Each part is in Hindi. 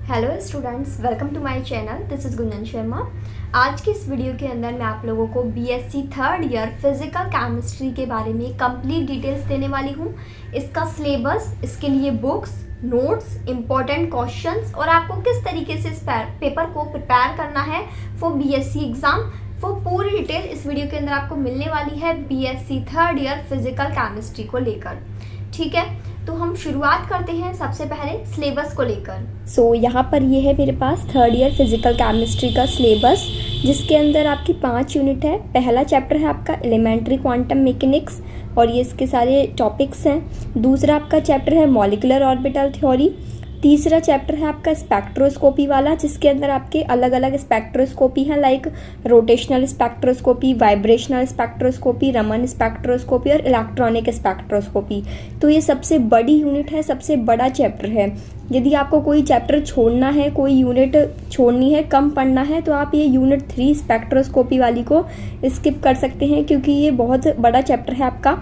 Hello students, welcome to my channel. This is Gunjan Sharma. आज की इस वीडियो के अंदर मैं आप लोगों को BSc third year physical chemistry के बारे में कंप्लीट डिटेल्स देने वाली हूँ। इसका सिलेबस, इसके लिए बुक्स, नोट्स, इम्पॉर्टेंट क्वेश्चंस और आपको किस तरीके से इस पेपर को प्रिपेयर करना है फॉर बीएससी एग्ज़ाम, वो पूरी डिटेल इस वीडियो के अंदर आपको मिलने वाली है BSc third year physical chemistry को लेकर। ठीक है, तो हम शुरुआत करते हैं सबसे पहले सिलेबस को लेकर। यहाँ पर ये है मेरे पास थर्ड ईयर फिजिकल केमिस्ट्री का सिलेबस, जिसके अंदर आपकी 5 यूनिट है। पहला चैप्टर है आपका एलिमेंट्री क्वांटम मैकेनिक्स और ये इसके सारे टॉपिक्स हैं। दूसरा आपका चैप्टर है मॉलिक्यूलर ऑर्बिटल थ्योरी। तीसरा चैप्टर है आपका स्पेक्ट्रोस्कोपी वाला, जिसके अंदर आपके अलग अलग स्पेक्ट्रोस्कोपी हैं, like rotational spectroscopy, vibrational spectroscopy, Raman spectroscopy और इलेक्ट्रॉनिक स्पेक्ट्रोस्कोपी। तो ये सबसे बड़ी यूनिट है, सबसे बड़ा चैप्टर है। यदि आपको कोई चैप्टर छोड़ना है, कोई यूनिट छोड़नी है, कम पढ़ना है, तो आप ये यूनिट 3 स्पेक्ट्रोस्कोपी वाली को स्किप कर सकते हैं, क्योंकि ये बहुत बड़ा चैप्टर है आपका।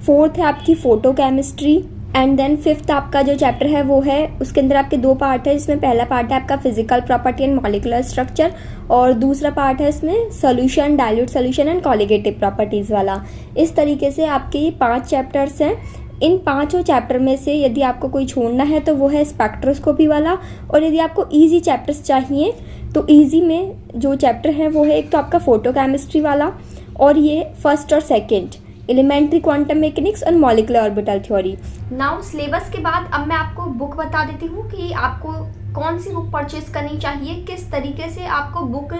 फोर्थ है आपकी photochemistry and then fifth आपका जो चैप्टर है वो है, उसके अंदर आपके 2 पार्ट है। इसमें पहला पार्ट है आपका physical property and molecular structure और दूसरा पार्ट है इसमें solution, dilute solution and colligative properties वाला। इस तरीके से आपके ये 5 चैप्टर्स हैं। इन 5 चैप्टर में से यदि आपको कोई छोड़ना है तो वो है स्पेक्ट्रोस्कोपी वाला, और यदि आपको ईजी चैप्टर्स चाहिए तो ईजी में जो चैप्टर है वो है एक तो आपका फोटो केमिस्ट्री वाला, और ये फर्स्ट और सेकेंड एलिमेंट्री क्वांटम मैकेनिक्स और molecular orbital theory. Now syllabus के बाद अब मैं आपको बुक बता देती हूँ कि आपको कौन सी बुक परचेज करनी चाहिए, किस तरीके से आपको बुक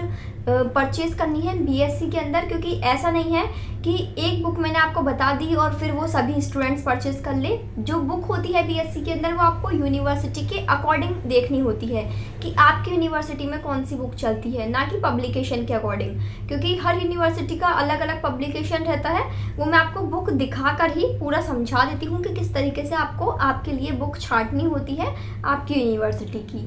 परचेज करनी है बीएससी के अंदर, क्योंकि ऐसा नहीं है कि एक बुक मैंने आपको बता दी और फिर वो सभी स्टूडेंट्स परचेज कर ले। जो बुक होती है बीएससी के अंदर वो आपको यूनिवर्सिटी के अकॉर्डिंग देखनी होती है कि आपकी यूनिवर्सिटी में कौन सी बुक चलती है, ना कि पब्लिकेशन के अकॉर्डिंग, क्योंकि हर यूनिवर्सिटी का अलग अलग पब्लिकेशन रहता है। वो मैं आपको बुक दिखा कर ही पूरा समझा देती हूँ कि किस तरीके से आपको आपके लिए बुक छांटनी होती है आपकी यूनिवर्सिटी की।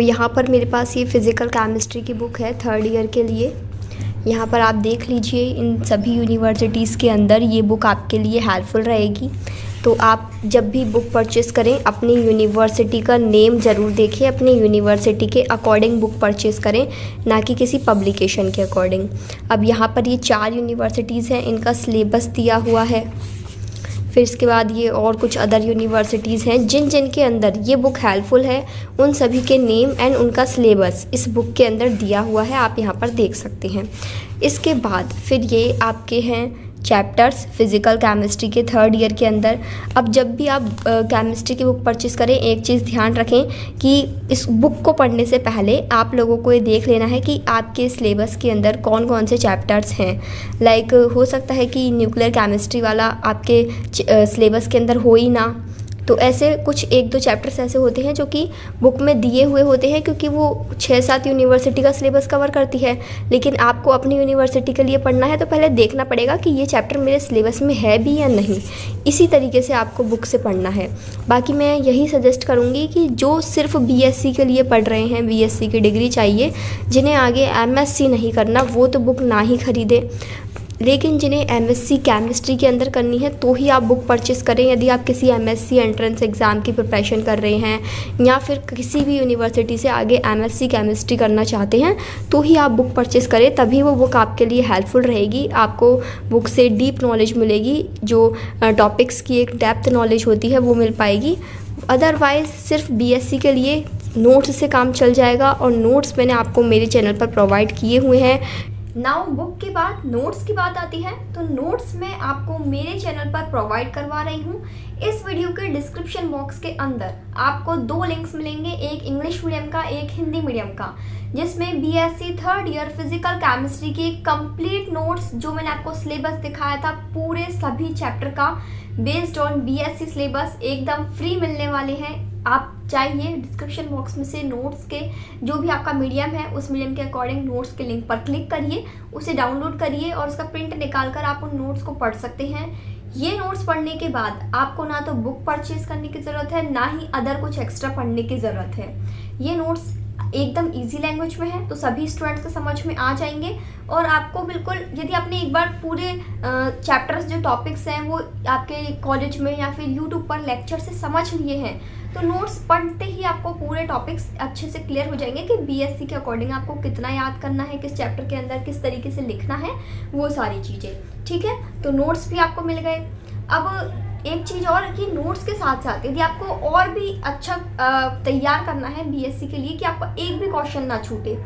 यहाँ पर मेरे पास ये फिज़िकल केमिस्ट्री की बुक है थर्ड ईयर के लिए। यहाँ पर आप देख लीजिए, इन सभी यूनिवर्सिटीज़ के अंदर ये बुक आपके लिए हेल्पफुल रहेगी। तो आप जब भी बुक परचेज़ करें अपनी यूनिवर्सिटी का नेम ज़रूर देखें, अपनी यूनिवर्सिटी के अकॉर्डिंग बुक परचेज़ करें, ना कि किसी पब्लिकेशन के अकॉर्डिंग। अब यहाँ पर ये 4 यूनिवर्सिटीज़ हैं, इनका सिलेबस दिया हुआ है। फिर इसके बाद ये और कुछ अदर यूनिवर्सिटीज़ हैं जिन के अंदर ये बुक हेल्पफुल है, उन सभी के नेम एंड उनका सिलेबस इस बुक के अंदर दिया हुआ है, आप यहाँ पर देख सकते हैं। इसके बाद फिर ये आपके हैं चैप्टर्स फिज़िकल केमिस्ट्री के थर्ड ईयर के अंदर। अब जब भी आप केमिस्ट्री की बुक परचेज़ करें, एक चीज़ ध्यान रखें कि इस बुक को पढ़ने से पहले आप लोगों को ये देख लेना है कि आपके सिलेबस के अंदर कौन कौन से चैप्टर्स हैं। लाइक हो सकता है कि न्यूक्लियर केमिस्ट्री वाला आपके सिलेबस के अंदर हो ही ना, तो ऐसे कुछ 1-2 चैप्टर्स ऐसे होते हैं जो कि बुक में दिए हुए होते हैं, क्योंकि वो 6-7 यूनिवर्सिटी का सिलेबस कवर करती है। लेकिन आपको अपनी यूनिवर्सिटी के लिए पढ़ना है तो पहले देखना पड़ेगा कि ये चैप्टर मेरे सिलेबस में है भी या नहीं। इसी तरीके से आपको बुक से पढ़ना है। बाकी मैं यही सजेस्ट करूँगी कि जो सिर्फ बीएससी के लिए पढ़ रहे हैं, बीएससी की डिग्री चाहिए, जिन्हें आगे एमएससी नहीं करना, वो तो बुक ना ही खरीदें। लेकिन जिन्हें एमएससी केमिस्ट्री के अंदर करनी है तो ही आप बुक परचेज़ करें। यदि आप किसी एमएससी एंट्रेंस एग्ज़ाम की प्रिपरेशन कर रहे हैं या फिर किसी भी यूनिवर्सिटी से आगे एमएससी केमिस्ट्री करना चाहते हैं तो ही आप बुक परचेज़ करें, तभी वो बुक आपके लिए हेल्पफुल रहेगी। आपको बुक से डीप नॉलेज मिलेगी, जो टॉपिक्स की एक डेप्थ नॉलेज होती है वो मिल पाएगी। अदरवाइज़ सिर्फ बीएससी के लिए नोट्स से काम चल जाएगा, और नोट्स मैंने आपको मेरे चैनल पर प्रोवाइड किए हुए हैं। नाउ बुक के बाद नोट्स की बात आती है, तो नोट्स मैं आपको मेरे चैनल पर प्रोवाइड करवा रही हूँ। इस वीडियो के डिस्क्रिप्शन बॉक्स के अंदर आपको 2 लिंक्स मिलेंगे, एक इंग्लिश मीडियम का, एक हिंदी मीडियम का, जिसमें BSc third year physical chemistry की कंप्लीट नोट्स, जो मैंने आपको सिलेबस दिखाया था पूरे सभी चैप्टर का बेस्ड ऑन बीएससी सिलेबस, एकदम फ्री मिलने वाले हैं। आप चाहिए डिस्क्रिप्शन बॉक्स में से नोट्स के जो भी आपका मीडियम है उस मीडियम के अकॉर्डिंग नोट्स के लिंक पर क्लिक करिए, उसे डाउनलोड करिए और उसका प्रिंट निकाल कर आप उन नोट्स को पढ़ सकते हैं। ये नोट्स पढ़ने के बाद आपको ना तो बुक परचेज करने की ज़रूरत है, ना ही अदर कुछ एक्स्ट्रा पढ़ने की ज़रूरत है। ये नोट्स एकदम इजी लैंग्वेज में है तो सभी स्टूडेंट्स को समझ में आ जाएंगे, और आपको बिल्कुल, यदि आपने एक बार पूरे चैप्टर्स जो टॉपिक्स हैं वो आपके कॉलेज में या फिर यूट्यूब पर लेक्चर से समझ लिए हैं तो नोट्स पढ़ते ही आपको पूरे टॉपिक्स अच्छे से क्लियर हो जाएंगे कि बीएससी के अकॉर्डिंग आपको कितना याद करना है, किस चैप्टर के अंदर किस तरीके से लिखना है, वो सारी चीज़ें। ठीक है, तो नोट्स भी आपको मिल गए। अब एक चीज़ और कि नोट्स के साथ साथ यदि आपको और भी अच्छा तैयार करना है बीएससी के लिए कि आपको एक भी क्वेश्चन ना छूटे,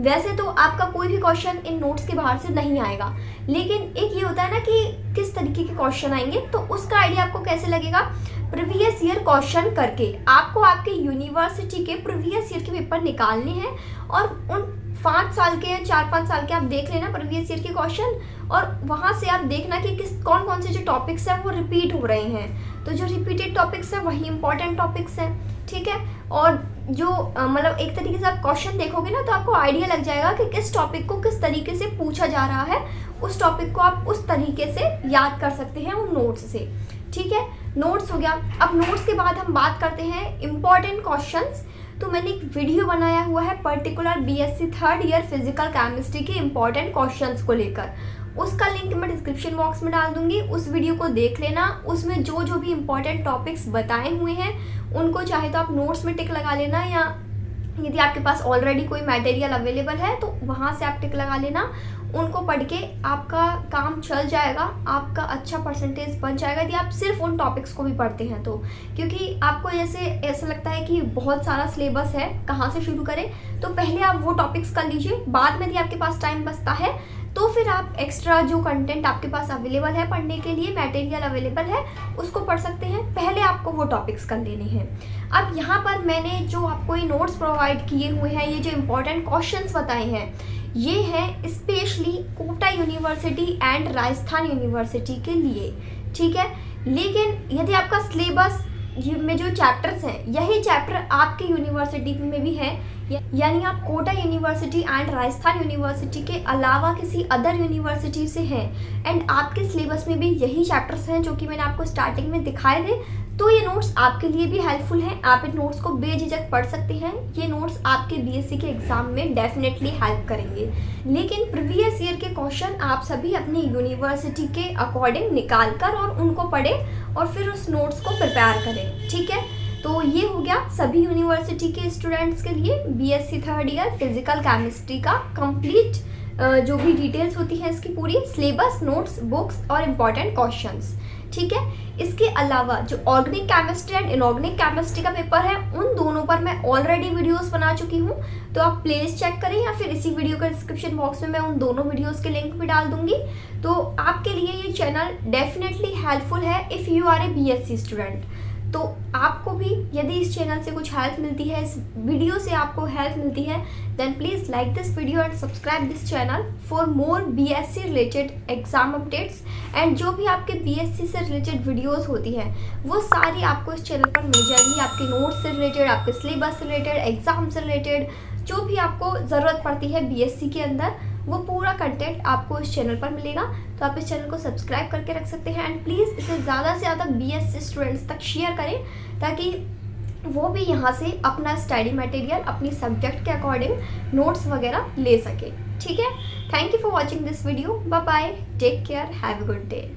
वैसे तो आपका कोई भी क्वेश्चन इन नोट्स के बाहर से नहीं आएगा, लेकिन एक ये होता है ना कि किस तरीके के क्वेश्चन आएंगे, तो उसका आइडिया आपको कैसे लगेगा। प्रीवियस ईयर क्वेश्चन करके आपको आपके यूनिवर्सिटी के प्रीवियस ईयर के पेपर निकालने हैं और उन 5 साल के या 4-5 साल के आप देख लेना प्रीवियस ईयर के क्वेश्चन, और वहाँ से आप देखना कि कौन कौन से जो टॉपिक्स हैं वो रिपीट हो रहे हैं। तो जो रिपीटेड टॉपिक्स हैं वही इंपॉर्टेंट टॉपिक्स हैं। ठीक है, और जो मतलब एक तरीके से आप क्वेश्चन देखोगे ना तो आपको आइडिया लग जाएगा कि किस टॉपिक को किस तरीके से पूछा जा रहा है, उस टॉपिक को आप उस तरीके से याद कर सकते हैं उन नोट्स से। ठीक है, नोट्स हो गया। अब नोट्स के बाद हम बात करते हैं इम्पॉर्टेंट क्वेश्चंस। तो मैंने एक वीडियो बनाया हुआ है particular BSc third year physical chemistry के इम्पॉर्टेंट क्वेश्चंस को लेकर, उसका लिंक मैं डिस्क्रिप्शन बॉक्स में डाल दूंगी, उस वीडियो को देख लेना। उसमें जो जो भी इम्पॉर्टेंट टॉपिक्स बताए हुए हैं उनको चाहे तो आप नोट्स में टिक लगा लेना, या यदि आपके पास ऑलरेडी कोई मटेरियल अवेलेबल है तो वहाँ से आप टिक लगा लेना। उनको पढ़ के आपका काम चल जाएगा, आपका अच्छा परसेंटेज बन जाएगा यदि आप सिर्फ उन टॉपिक्स को भी पढ़ते हैं तो। क्योंकि आपको जैसे ऐसा लगता है कि बहुत सारा सिलेबस है, कहाँ से शुरू करें, तो पहले आप वो टॉपिक्स कर लीजिए, बाद में यदि आपके पास टाइम बचता है तो फिर आप एक्स्ट्रा जो कंटेंट आपके पास अवेलेबल है पढ़ने के लिए, मटेरियल अवेलेबल है, उसको पढ़ सकते हैं। पहले आपको वो टॉपिक्स कर लेने हैं। अब यहाँ पर मैंने जो आपको ये नोट्स प्रोवाइड किए हुए हैं, ये जो इम्पोर्टेंट क्वेश्चंस बताए हैं, ये हैं specially Kota university and Rajasthan university के लिए। ठीक है, लेकिन यदि आपका सिलेबस में जो चैप्टर्स हैं यही चैप्टर आपके यूनिवर्सिटी में भी हैं, यानी आप Kota university and Rajasthan university के अलावा किसी अदर यूनिवर्सिटी से हैं एंड आपके सिलेबस में भी यही चैप्टर्स हैं जो कि मैंने आपको स्टार्टिंग में दिखाए थे, तो ये नोट्स आपके लिए भी हेल्पफुल हैं। आप इन नोट्स को बेझिझक पढ़ सकते हैं। ये नोट्स आपके बीएससी के एग्जाम में डेफिनेटली हेल्प करेंगे। लेकिन प्रीवियस ईयर के क्वेश्चन आप सभी अपनी यूनिवर्सिटी के अकॉर्डिंग निकाल कर और उनको पढ़ें और फिर उस नोट्स को प्रिपेयर करें। ठीक है, तो ये हो गया सभी यूनिवर्सिटी के स्टूडेंट्स के लिए BSc third year physical chemistry का कंप्लीट जो भी डिटेल्स होती है इसकी पूरी सिलेबस, नोट्स, बुक्स और इम्पॉर्टेंट क्वेश्चंस। ठीक है, इसके अलावा जो organic chemistry and inorganic chemistry का पेपर है उन दोनों पर मैं ऑलरेडी वीडियोस बना चुकी हूँ, तो आप प्लेलिस्ट चेक करें या फिर इसी वीडियो के डिस्क्रिप्शन बॉक्स में मैं उन दोनों वीडियोस के लिंक भी डाल दूंगी। तो आपके लिए ये चैनल डेफिनेटली हेल्पफुल है if you are a BSc student. तो आपको भी यदि इस चैनल से कुछ हेल्प मिलती है, इस वीडियो से आपको हेल्प मिलती है, then please like this video and subscribe this channel for more BSc related exam updates. And जो भी आपके बीएससी से रिलेटेड वीडियोस होती हैं वो सारी आपको इस चैनल पर मिल जाएगी। आपके नोट्स से रिलेटेड, आपके सिलेबस से रिलेटेड, एग्जाम से रिलेटेड, जो भी आपको ज़रूरत पड़ती है बीएससी के अंदर, वो पूरा कंटेंट आपको इस चैनल पर मिलेगा। तो आप इस चैनल को सब्सक्राइब करके रख सकते हैं एंड प्लीज़ इसे ज़्यादा से ज़्यादा बीएससी स्टूडेंट्स तक शेयर करें ताकि वो भी यहाँ से अपना स्टडी मटेरियल अपनी सब्जेक्ट के अकॉर्डिंग नोट्स वगैरह ले सके। ठीक है, thank you for watching this video. Bye bye, take care, have a good day.